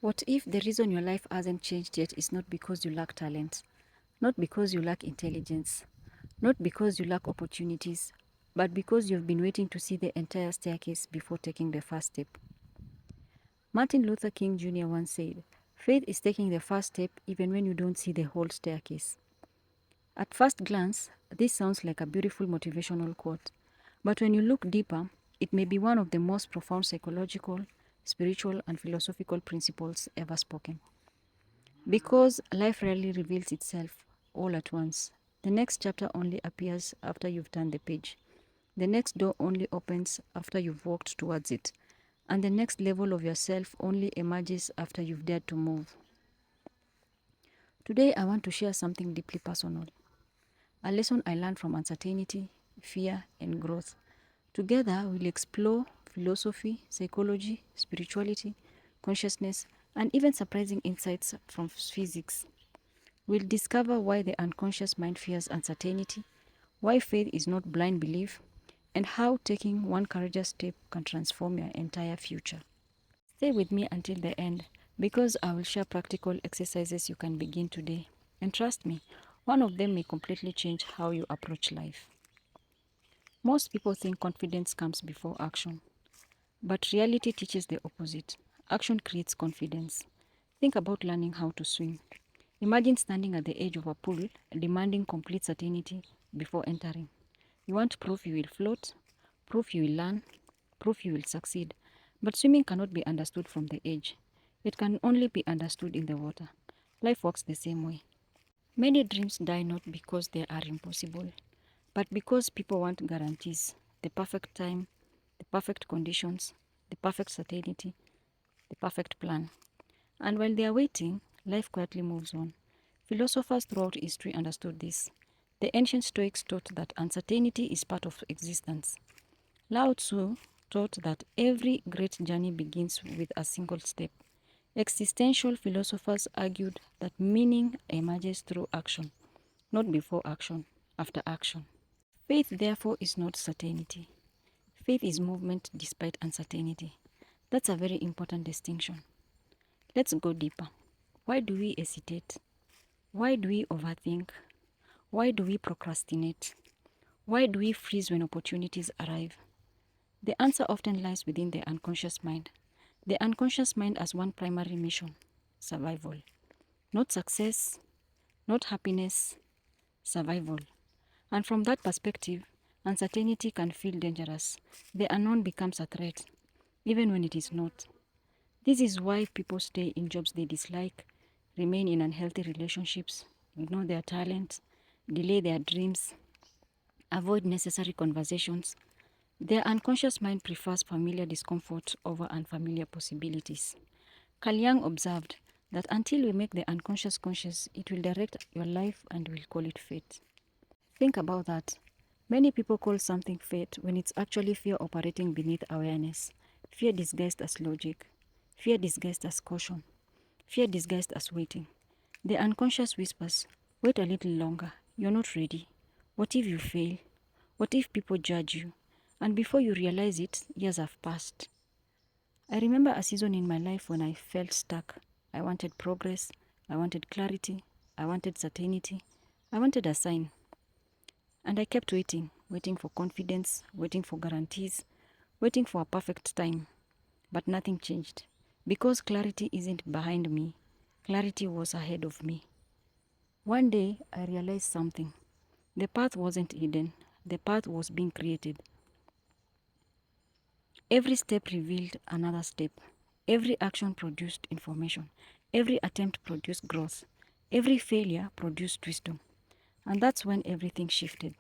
What if the reason your life hasn't changed yet is not because you lack talent, not because you lack intelligence, not because you lack opportunities, but because you've been waiting to see the entire staircase before taking the first step? Martin Luther King Jr. once said, "Faith is taking the first step even when you don't see the whole staircase." At first glance, this sounds like a beautiful motivational quote, but when you look deeper, it may be one of the most profound psychological, spiritual, and philosophical principles ever spoken. Because life rarely reveals itself all at once. The next chapter only appears after you've turned the page. The next door only opens after you've walked towards it. And the next level of yourself only emerges after you've dared to move. Today, I want to share something deeply personal. A lesson I learned from uncertainty, fear, and growth. Together, we'll explore philosophy, psychology, spirituality, consciousness, and even surprising insights from physics. We'll discover why the unconscious mind fears uncertainty, why faith is not blind belief, and how taking one courageous step can transform your entire future. Stay with me until the end because I will share practical exercises you can begin today. And trust me, one of them may completely change how you approach life. Most people think confidence comes before action, but reality teaches the opposite. Action creates confidence. Think about learning how to swim. Imagine standing at the edge of a pool, demanding complete certainty before entering. You want proof you will float, proof you will learn, proof you will succeed. But swimming cannot be understood from the edge. It can only be understood in the water. Life works the same way. Many dreams die not because they are impossible, but because people want guarantees, the perfect time, the perfect conditions, the perfect certainty, the perfect plan. And while they are waiting, life quietly moves on. Philosophers throughout history understood this. The ancient Stoics taught that uncertainty is part of existence. Lao Tzu taught that every great journey begins with a single step. Existential philosophers argued that meaning emerges through action, not before action, after action. Faith, therefore, is not certainty. Faith is movement despite uncertainty. That's a very important distinction. Let's go deeper. Why do we hesitate? Why do we overthink? Why do we procrastinate? Why do we freeze when opportunities arrive? The answer often lies within the unconscious mind. The unconscious mind has one primary mission: survival. Not success, not happiness, survival. And from that perspective, uncertainty can feel dangerous. The unknown becomes a threat, even when it is not. This is why people stay in jobs they dislike, remain in unhealthy relationships, ignore their talent, delay their dreams, avoid necessary conversations. Their unconscious mind prefers familiar discomfort over unfamiliar possibilities. Carl Jung observed that until we make the unconscious conscious, it will direct your life and we'll call it fate. Think about that. Many people call something fate when it's actually fear operating beneath awareness. Fear disguised as logic. Fear disguised as caution. Fear disguised as waiting. The unconscious whispers, "Wait a little longer. You're not ready. What if you fail? What if people judge you?" And before you realize it, years have passed. I remember a season in my life when I felt stuck. I wanted progress. I wanted clarity. I wanted certainty. I wanted a sign. And I kept waiting, waiting for confidence, waiting for guarantees, waiting for a perfect time. But nothing changed. Because clarity isn't behind me, clarity was ahead of me. One day, I realized something. The path wasn't hidden, the path was being created. Every step revealed another step. Every action produced information. Every attempt produced growth. Every failure produced wisdom. And that's when everything shifted.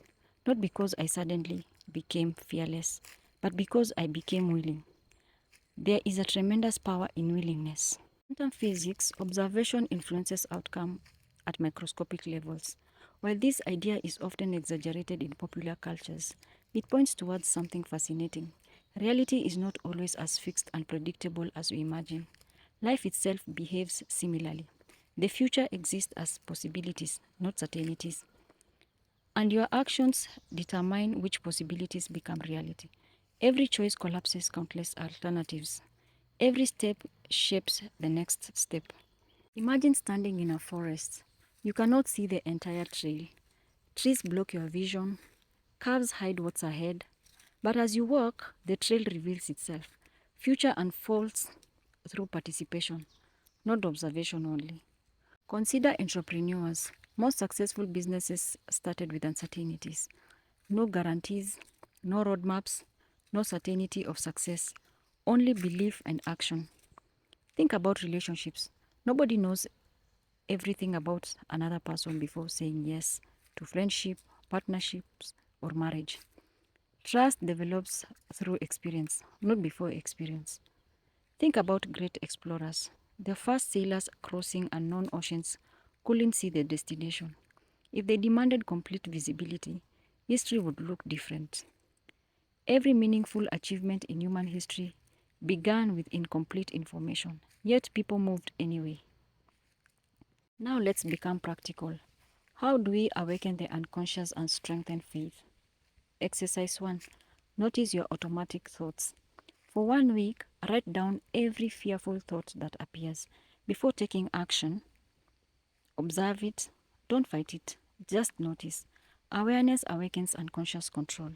Not because I suddenly became fearless, but because I became willing. There is a tremendous power in willingness. In quantum physics, observation influences outcome at microscopic levels. While this idea is often exaggerated in popular cultures, it points towards something fascinating. Reality is not always as fixed and predictable as we imagine. Life itself behaves similarly. The future exists as possibilities, not certainties. And your actions determine which possibilities become reality. Every choice collapses countless alternatives. Every step shapes the next step. Imagine standing in a forest. You cannot see the entire trail. Trees block your vision, curves hide what's ahead. But as you walk, the trail reveals itself. Future unfolds through participation, not observation only. Consider entrepreneurs. Most successful businesses started with uncertainties. No guarantees, no roadmaps, no certainty of success, only belief and action. Think about relationships. Nobody knows everything about another person before saying yes to friendship, partnerships, or marriage. Trust develops through experience, not before experience. Think about great explorers. The first sailors crossing unknown oceans couldn't see the destination. If they demanded complete visibility, history would look different. Every meaningful achievement in human history began with incomplete information, yet people moved anyway. Now let's become practical. How do we awaken the unconscious and strengthen faith? Exercise 1. Notice your automatic thoughts. For 1 week, write down every fearful thought that appears. Before taking action, observe it, don't fight it, just notice. Awareness awakens unconscious control.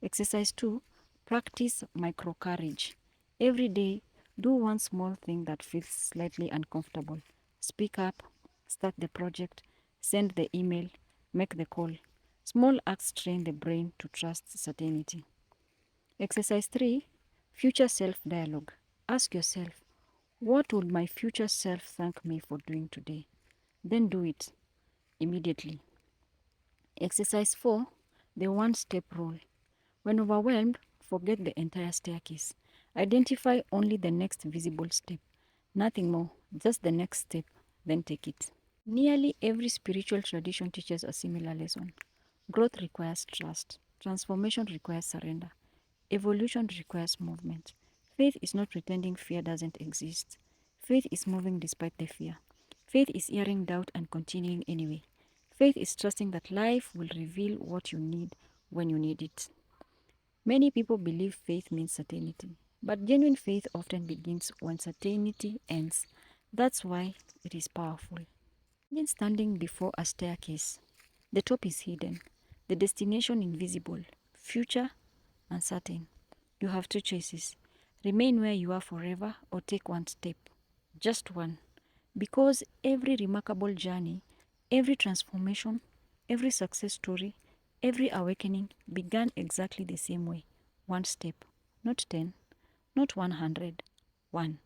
Exercise 2. Practice micro courage. Every day, do one small thing that feels slightly uncomfortable. Speak up, start the project, send the email, make the call. Small acts train the brain to trust certainty. Exercise 3. Future self dialogue. Ask yourself, what would my future self thank me for doing today? Then do it immediately. Exercise 4. The one step rule. When overwhelmed, forget the entire staircase. Identify only the next visible step. Nothing more, just the next step, then take it. Nearly every spiritual tradition teaches a similar lesson. Growth requires trust. Transformation requires surrender. Evolution requires movement. Faith is not pretending fear doesn't exist. Faith is moving despite the fear. Faith is hearing doubt and continuing anyway. Faith is trusting that life will reveal what you need when you need it. Many people believe faith means certainty, but genuine faith often begins when certainty ends. That's why it is powerful. Imagine standing before a staircase. The top is hidden, the destination invisible, future uncertain. You have two choices: remain where you are forever or take one step. Just one. Because every remarkable journey, every transformation, every success story, every awakening began exactly the same way. One step. Not 10, not 100. One.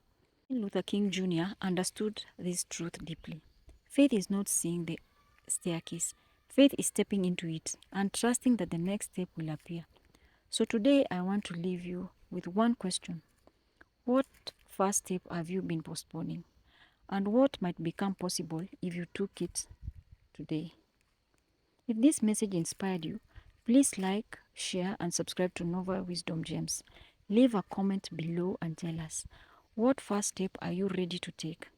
Martin Luther King Jr. understood this truth deeply. Faith is not seeing the staircase. Faith is stepping into it and trusting that the next step will appear. So today I want to leave you with one question. What first step have you been postponing? And what might become possible if you took it today? If this message inspired you, please like, share, and subscribe to Nova Wisdom Gems. Leave a comment below and tell us, what first step are you ready to take?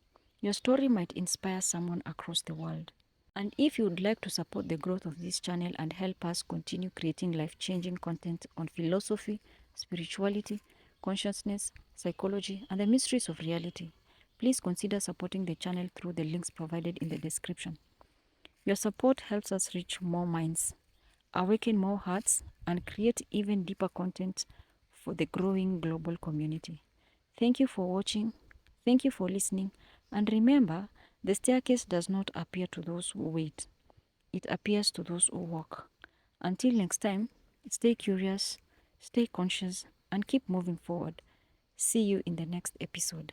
Your story might inspire someone across the world. And if you would like to support the growth of this channel and help us continue creating life-changing content on philosophy, spirituality, consciousness, psychology, and the mysteries of reality, please consider supporting the channel through the links provided in the description. Your support helps us reach more minds, awaken more hearts, and create even deeper content for the growing global community. Thank you for watching. Thank you for listening. And remember, the staircase does not appear to those who wait. It appears to those who walk. Until next time, stay curious, stay conscious, and keep moving forward. See you in the next episode.